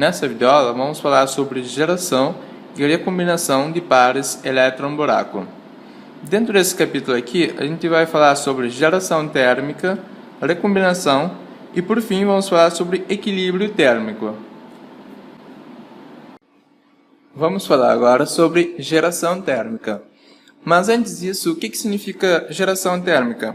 Nessa videoaula vamos falar sobre geração e recombinação de pares elétron-buraco. Dentro desse capítulo aqui, a gente vai falar sobre geração térmica, recombinação e por fim vamos falar sobre equilíbrio térmico. Vamos falar agora sobre geração térmica. Mas antes disso, o que significa geração térmica?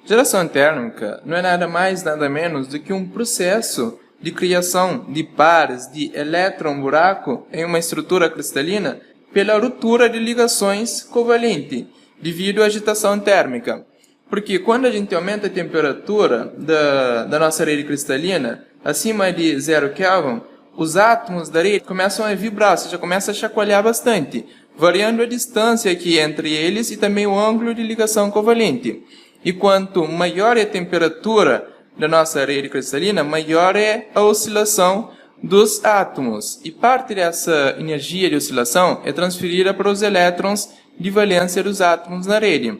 Geração térmica não é nada mais, nada menos do que um processo de criação de pares de elétron-buraco em uma estrutura cristalina pela ruptura de ligações covalentes devido à agitação térmica. Porque quando a gente aumenta a temperatura da nossa rede cristalina acima de 0 Kelvin, os átomos da rede começam a vibrar, ou seja, começam a chacoalhar bastante, variando a distância aqui entre eles e também o ângulo de ligação covalente. E quanto maior é a temperatura da nossa rede cristalina, maior é a oscilação dos átomos. E parte dessa energia de oscilação é transferida para os elétrons de valência dos átomos na rede.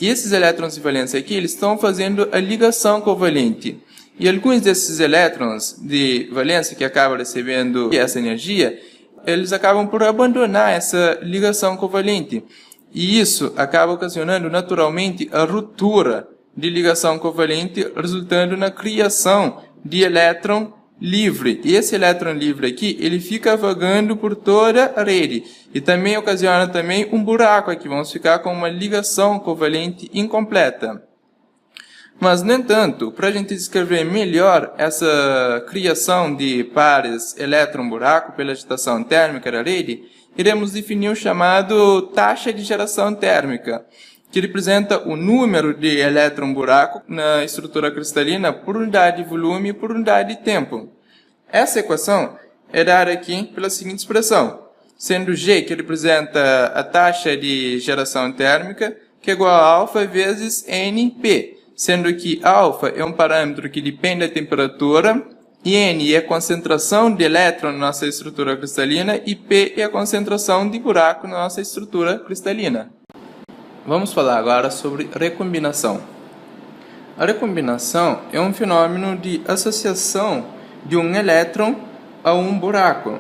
E esses elétrons de valência aqui, eles estão fazendo a ligação covalente. E alguns desses elétrons de valência que acabam recebendo essa energia, eles acabam por abandonar essa ligação covalente. E isso acaba ocasionando naturalmente a ruptura de ligação covalente, resultando na criação de elétron livre. E esse elétron livre aqui, ele fica vagando por toda a rede. E também ocasiona também um buraco aqui. Vamos ficar com uma ligação covalente incompleta. Mas, no entanto, para a gente descrever melhor essa criação de pares elétron-buraco pela agitação térmica da rede, iremos definir o chamado taxa de geração térmica, que representa o número de elétron-buraco na estrutura cristalina por unidade de volume e por unidade de tempo. Essa equação é dada aqui pela seguinte expressão, sendo G, que representa a taxa de geração térmica, que é igual a alfa vezes NP, sendo que alfa é um parâmetro que depende da temperatura, e N é a concentração de elétron na nossa estrutura cristalina e P é a concentração de buraco na nossa estrutura cristalina. Vamos falar agora sobre recombinação. A recombinação é um fenômeno de associação de um elétron a um buraco.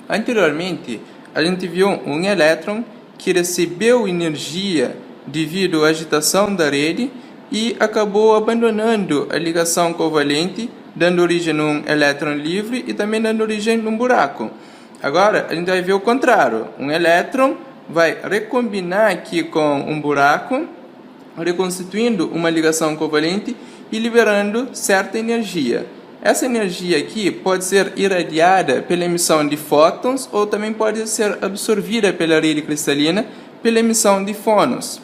Anteriormente, a gente viu um elétron que recebeu energia devido à agitação da rede e acabou abandonando a ligação covalente, dando origem a um elétron livre e também dando origem a um buraco. Agora, a gente vai ver o contrário. Um elétron vai recombinar aqui com um buraco, reconstituindo uma ligação covalente e liberando certa energia. Essa energia aqui pode ser irradiada pela emissão de fótons ou também pode ser absorvida pela rede cristalina pela emissão de fônons.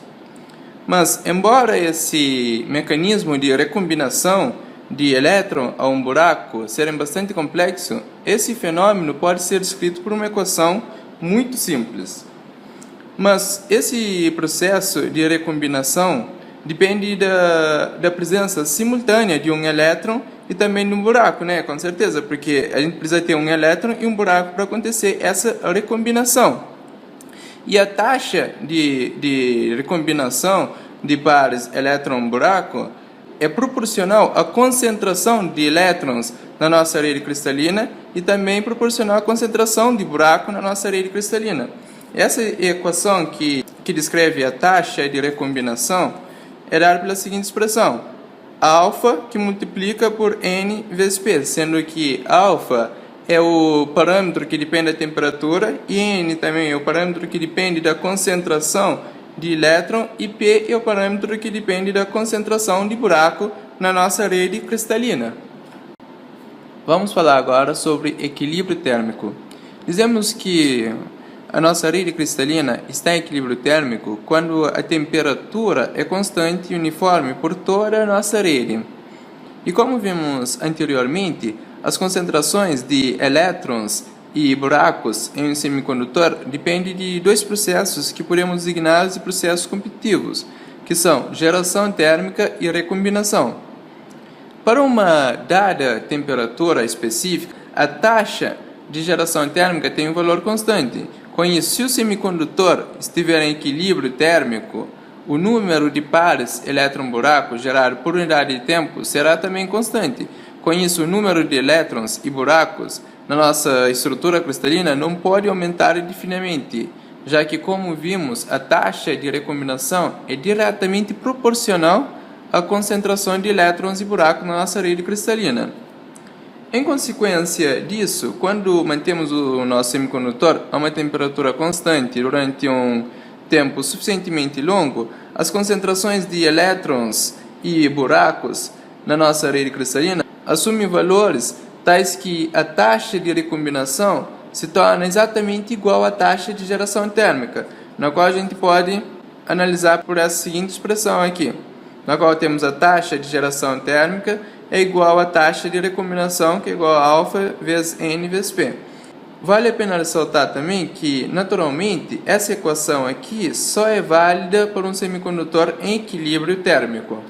Mas, embora esse mecanismo de recombinação de elétron a um buraco serem bastante complexo, esse fenômeno pode ser descrito por uma equação muito simples. Mas esse processo de recombinação depende da presença simultânea de um elétron e também de um buraco, né? Com certeza, porque a gente precisa ter um elétron e um buraco para acontecer essa recombinação. E a taxa de recombinação de pares elétron-buraco é proporcional à concentração de elétrons na nossa rede cristalina e também proporcional à concentração de buraco na nossa rede cristalina. Essa equação que descreve a taxa de recombinação é dada pela seguinte expressão: alfa que multiplica por N vezes P, sendo que alfa é o parâmetro que depende da temperatura e N também é o parâmetro que depende da concentração de elétron e P é o parâmetro que depende da concentração de buraco na nossa rede cristalina. Vamos falar agora sobre equilíbrio térmico. Dizemos que a nossa rede cristalina está em equilíbrio térmico quando a temperatura é constante e uniforme por toda a nossa rede. E como vimos anteriormente, as concentrações de elétrons e buracos em um semicondutor dependem de dois processos que podemos designar de processos competitivos, que são geração térmica e recombinação. Para uma dada temperatura específica, a taxa de geração térmica tem um valor constante. Com isso, se o semicondutor estiver em equilíbrio térmico, o número de pares elétron-buraco gerado por unidade de tempo será também constante. Com isso, o número de elétrons e buracos na nossa estrutura cristalina não pode aumentar indefinidamente, já que, como vimos, a taxa de recombinação é diretamente proporcional à concentração de elétrons e buracos na nossa rede cristalina. Em consequência disso, quando mantemos o nosso semicondutor a uma temperatura constante durante um tempo suficientemente longo, as concentrações de elétrons e buracos na nossa rede cristalina assumem valores tais que a taxa de recombinação se torna exatamente igual à taxa de geração térmica, na qual a gente pode analisar por essa seguinte expressão aqui, na qual temos a taxa de geração térmica é igual à taxa de recombinação, que é igual a alfa vezes N vezes P. Vale a pena ressaltar também que, naturalmente, essa equação aqui só é válida para um semicondutor em equilíbrio térmico.